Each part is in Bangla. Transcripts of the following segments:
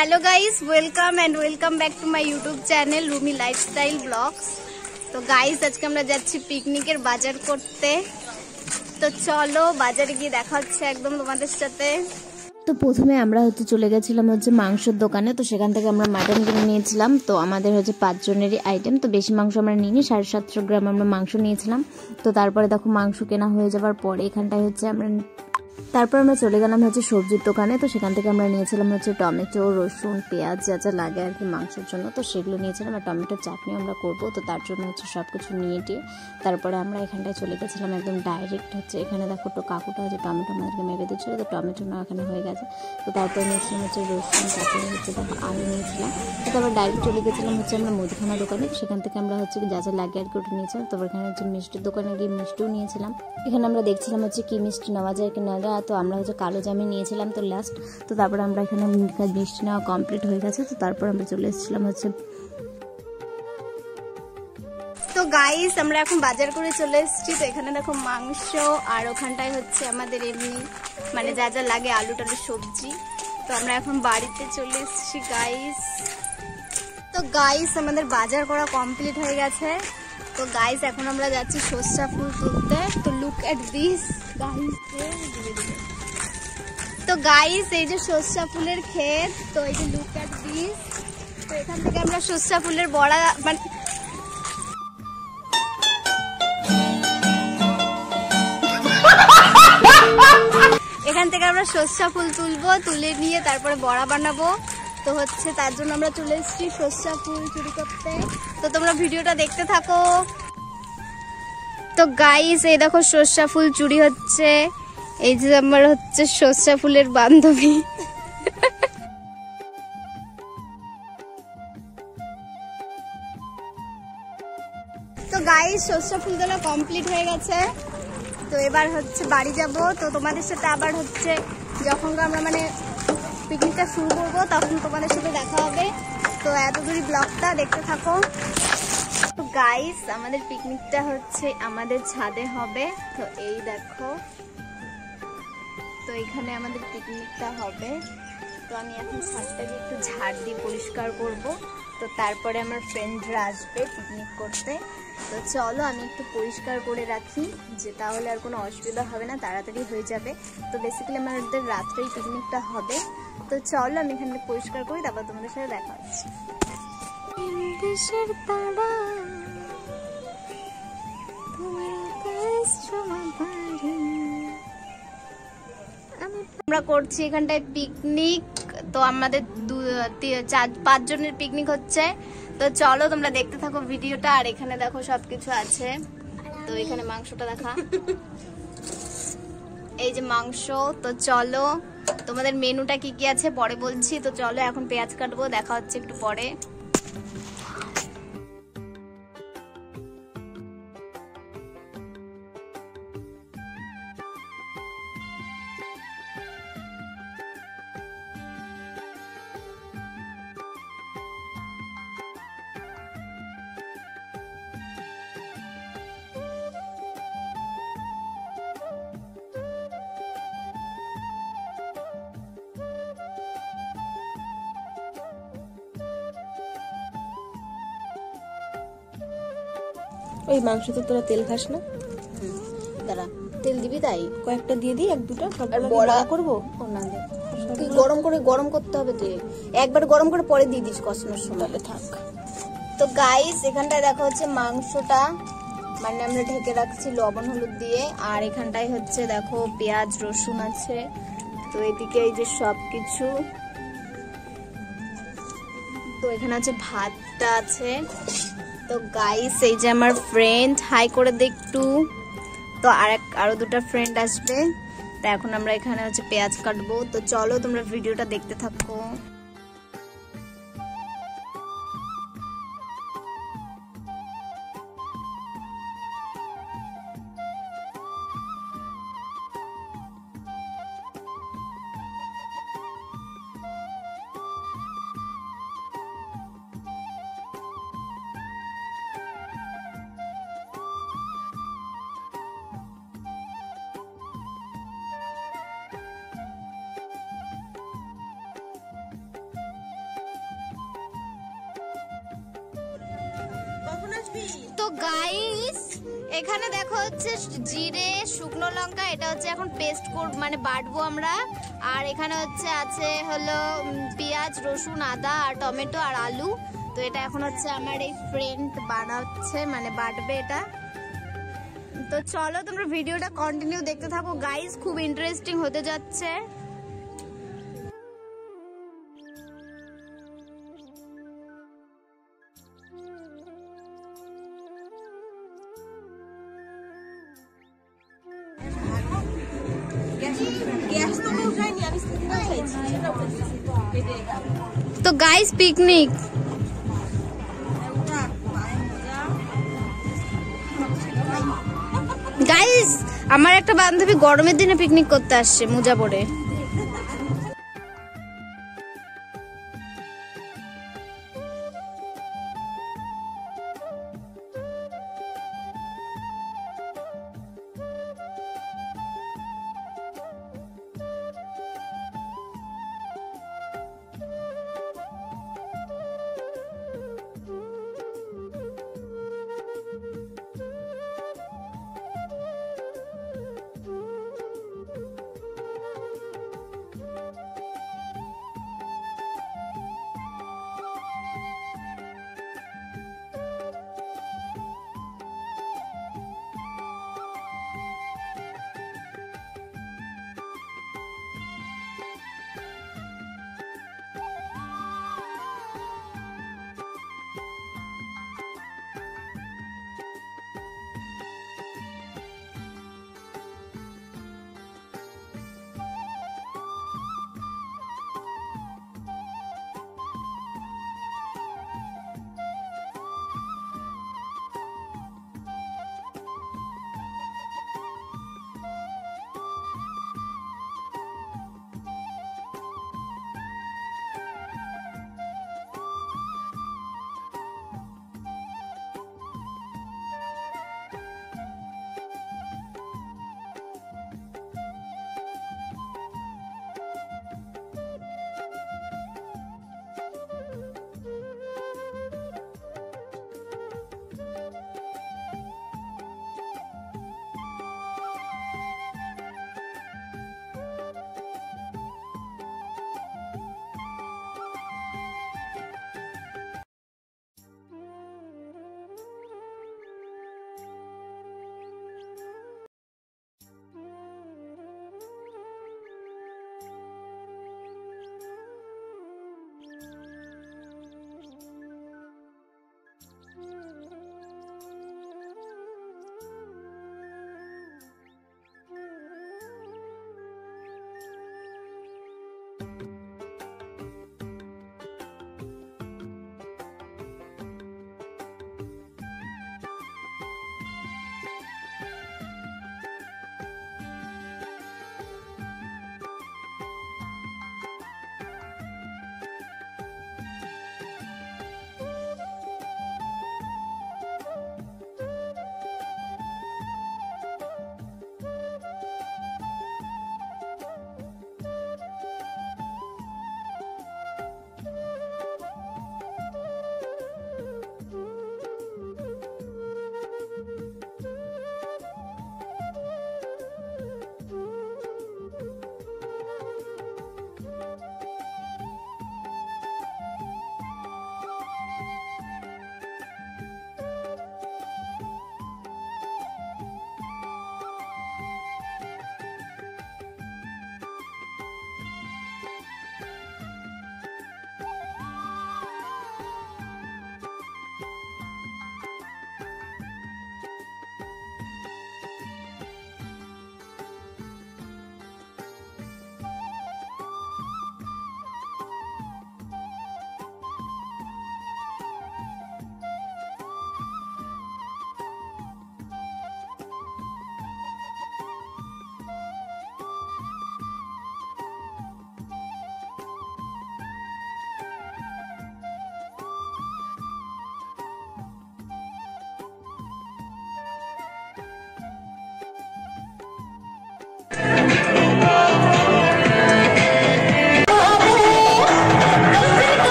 Hello guys, welcome back to my YouTube channel Rumi lifestyle blogs. तो गाइस আজকে আমরা যাচ্ছি পিকনিকের বাজার করতে। তো চলো বাজারে গিয়ে দেখা হচ্ছে একদম তোমাদের সাথে। তো প্রথমে আমরা চলে গেছিলাম মাংসের দোকানে। তো সেখান থেকে আমরা মাটন কিনে নিয়েছিলাম। তো আমাদের 5 জনেরই আইটেম, তো বেশি মাংস আমরা নিইনি, 750 গ্রাম আমরা মাংস নিয়েছিলাম। তো তারপরে দেখো মাংস কেনা হয়ে যাবার পরে এখানটায় তারপর আমরা চলে গেলাম সবজির দোকানে। তো সেখান থেকে আমরা নিয়েছিলাম টমেটো, রসুন, পেঁয়াজ যা যা লাগে আর কি মাংসের জন্য। তো সেগুলো নিয়েছিলাম। আর টমেটোর চাটনি আমরা করব, তো তার জন্য সব কিছু নিয়ে টিয়ে তারপরে আমরা এখানটায় চলে গেছিলাম একদম ডাইরেক্ট এখানে দেখো তো কাকুটা টমেটো আমাদেরকে মেপে দিচ্ছিল। তো টমেটো না এখানে হয়ে গেছে। তো তারপরে নিয়েছিলাম রসুন, তারপরে দেখো আলু নিয়েছিলাম। তো তারপর ডাইরেক্ট চলে গেছিলাম আমরা মুদিখানা দোকানে। সেখান থেকে আমরা যা যা লাগে আর কি ওটা নিয়েছিলাম। তারপর এখানে মিষ্টির দোকানে গিয়ে মিষ্টিও নিয়েছিলাম। এখানে আমরা দেখছিলাম কি মিষ্টি নেওয়া যায় কি না যায়। তো আমরা কালো জামি নিয়েছিলাম তো লাস্ট। তো তারপর আমরা এখানে মিষ্টি নেওয়া কমপ্লিট হয়ে গেছে। তো তারপর আমরা চলে এসেছিলাম তো গাইস আমরা এখন বাজার করে চলে এসেছি। তো এখানে দেখো মাংস, আর ওখানটায় আমাদের এমনি মানে যা যা লাগে আলু টালু সবজি। তো আমরা এখন বাড়িতে চলে এসেছি গাইস। তো গাইস আমাদের বাজার করা কমপ্লিট হয়ে গেছে। তো গাইস এখন আমরা যাচ্ছি সরষা ফুল তুলতে। তো লুক এট দিস গাইস। তো গাইস এই যে সরষা ফুলের ক্ষেত। তো এই যে লুক এট দিস। তো এখান থেকে আমরা সরষা ফুলের বড়া এখান থেকে আমরা সরষা ফুল তুলবো, তুলে নিয়ে তারপরে বড়া বানাবো। তো তার জন্য আমরা চলে এসেছি সরষা ফুল চুরি করতে। তো তোমরা ভিডিওটা দেখতে থাকো। তো গাইস এই দেখো সরষা ফুল চুরি হচ্ছে। এই যে আমার সরষা ফুলের বান্ধবী। তো গাইস সরষা ফুল তোলা কমপ্লিট হয়ে গেছে। তো এবার বাড়ি যাব। তো তোমাদের সাথে আবার যখন আমরা মানে পিকনিকটা শুরু করবো তখন তোমাদের সাথে দেখা হবে। তো এতদূরই ব্লগটা দেখতে থাকো। তো গাইস আমাদের পিকনিকটা আমাদের ছাদে হবে। তো এই দেখো, তো এখানে আমাদের পিকনিকটা হবে। তো আমি এখন ছাদটাকে একটু ঝাড় দিয়ে পরিষ্কার করব। তো তারপরে আমার ফ্রেন্ডরা আসবে পিকনিক করতে। তো চলো আমি একটু পরিষ্কার করে রাখি, যে তাহলে আর কোনো অসুবিধা হবে না, তাড়াতাড়ি হয়ে যাবে। তো বেসিক্যালি আমাদের রাত্রেই পিকনিকটা হবে। তো চলো আমি এখানে পরিষ্কার করি, তারপর তোমাদের সাথে দেখা হচ্ছে। আমরা করছি এখানটায় পিকনিক। তো আমাদের 4-5 জনের পিকনিক হচ্ছে। তো চলো তোমরা দেখতে থাকো ভিডিওটা। আর এখানে দেখো সবকিছু আছে। তো এখানে মাংসটা দেখা, এই যে মাংস। তো চলো তোমাদের মেনুটা কি কি আছে পরে বলছি। তো চলো এখন পেঁয়াজ কাটবো, দেখা হচ্ছে একটু পরে। ওই মাংস তো তোরা তেল খাস না? দাঁড়া, তেল দিবি? তাই কয়েকটা দিয়ে দিই, 1-2টা। আর বড়া করবো না, গরম করতে হবে। তুই একবার গরম করে পরে দিয়ে দিস কষানোর সময়। থাক। তো গাইস এখানটায় দেখো মাংসটা মানে আমরা ঢেকে রাখছি লবণ হলুদ দিয়ে। আর এখানটায় দেখো পেঁয়াজ রসুন আছে। তো এদিকে এই যে সবকিছু। তো এখানে ভাতটা আছে। তো গাইস এই যে আমার ফ্রেন্ড, হাই করে দে একটু। তো আরো 2টা ফ্রেন্ড আসবে। তো এখন আমরা এখানে পেঁয়াজ কাটবো। তো চলো তোমরা ভিডিওটা দেখতে থাকো। তো গাইস এখানে দেখো হচ্ছে জিরে শুকনো লঙ্কা, এটা হচ্ছে এখন পেস্ট মানে বাটবো আমরা। আর এখানে হচ্ছে আছে হলো পেঁয়াজ রসুন আদা আর টমেটো আর আলু। তো এটা এখন হচ্ছে আমার এই ফ্রেন্ড বানাচ্ছে মানে বাটবে এটা। তো চলো তোমরা ভিডিওটা কন্টিনিউ দেখতে থাকো গাইস, খুব ইন্টারেস্টিং হতে যাচ্ছে। তো গাইস পিকনিক, গাইস আমার একটা বান্ধবী গরমের দিনে পিকনিক করতে আসছে মোজা পরে।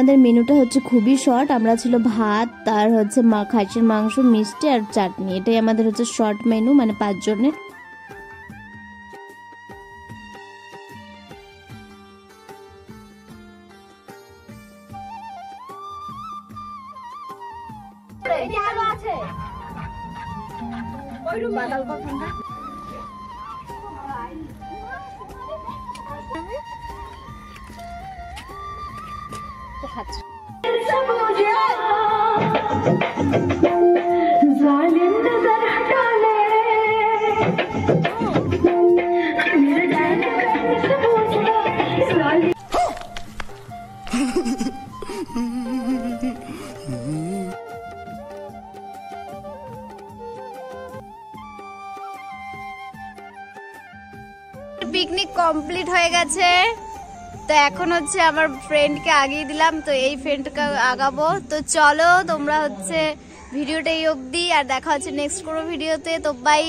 আমাদের মেনুটা হচ্ছে খুবই শর্ট। আমরা ছিল ভাত, তার হচ্ছে খাসির মাংস, মিষ্টি আর চাটনি। এটাই আমাদের হচ্ছে শর্ট মেনু, মানে 5 জনের। পিকনিক কমপ্লিট হয়ে গেছে, তো এখন হচ্ছে আমার ফ্রেন্ডকে আগিয়ে দিলাম, তো এই ফ্রেন্ডকে আগাবো। তো চলো তোমরা হচ্ছে ভিডিওটা এই অবধি, আর দেখা হচ্ছে নেক্সট কোনো ভিডিওতে। তো বাই।